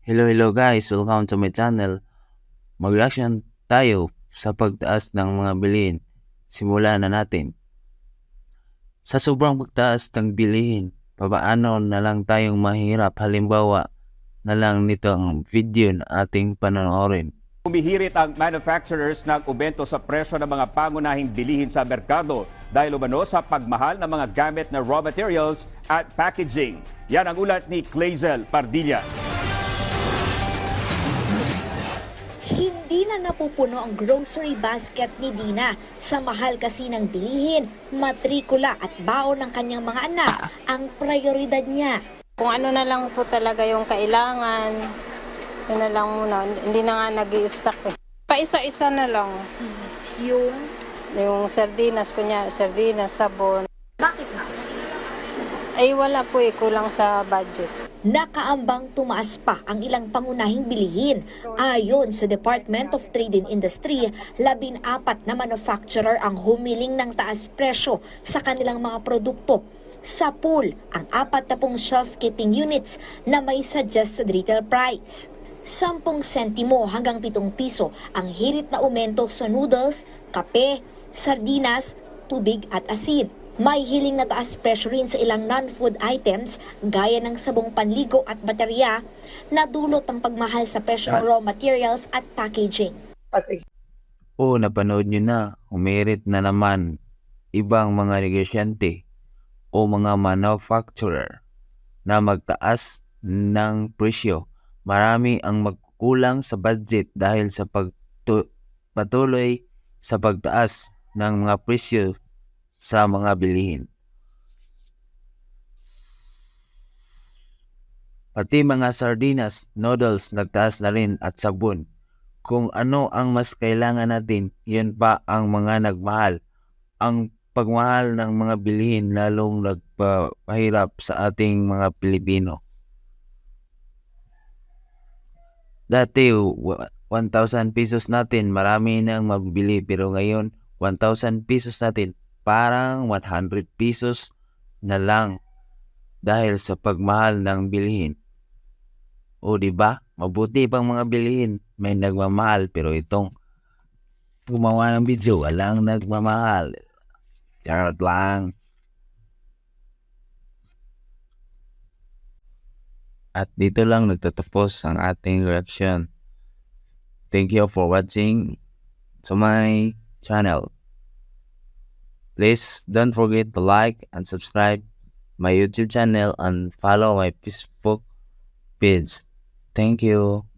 Hello guys, welcome to my channel. Mag-reaction tayo sa pagtaas ng mga bilihin. Simulan na natin. Sa sobrang pagtaas ng bilihin, paano na lang tayong mahirap? Halimbawa na lang nito ang video na ating panonoorin. Humihirit ang manufacturers ng aumento sa presyo ng mga pangunahing bilihin sa merkado dahil umano sa pagmahal ng mga gamit na raw materials at packaging. Yan ang ulat ni Clazel Pardilla. Hindi na napupuno ang grocery basket ni Dina. Sa mahal kasi ng bilihin, matrikula at baon ng kanyang mga anak ang prioridad niya. Kung ano na lang po talaga yung kailangan, yun na lang muna. Hindi na nga nag-i-stock eh. Paisa-isa na lang. Yung sardinas, sardinas, sabon. Bakit na? Ay wala po eh, kulang sa budget. Nakaambang tumaas pa ang ilang pangunahing bilihin. Ayon sa Department of Trade and Industry, 14 na manufacturer ang humiling ng taas presyo sa kanilang mga produkto. Sa pool, ang 40 shelf-keeping units na may suggested retail price. 10 sentimo hanggang 7 piso ang hirit na aumento sa noodles, kape, sardinas, tubig at asin. May hiling na taas presyo rin sa ilang non-food items gaya ng sabong panligo at baterya na dulot ng pagmahal sa presyo ng raw materials at packaging. Napanood nyo na, humirit na naman ibang mga negosyante o mga manufacturer na magtaas ng presyo. Marami ang magkukulang sa budget dahil sa patuloy sa pagtaas ng mga presyo sa mga bilihin. Pati mga sardinas, noodles nagtaas na rin at sabon. Kung ano ang mas kailangan natin, yun pa ang mga nagmahal. Ang pagmahal ng mga bilihin lalong nagpahirap sa ating mga Pilipino. Dati, 1,000 pesos natin, marami nang mabibili. Pero ngayon, 1,000 pesos natin, parang 100 pesos na lang dahil sa pagmahal ng bilihin. O diba? Mabuti pang mga bilihin, may nagmamahal, pero itong gumawa ng video, walang nagmamahal. Charot lang. At dito lang nagtatapos ang ating reaction. Thank you for watching to my channel. Please don't forget to like and subscribe my YouTube channel and follow my Facebook page. Thank you.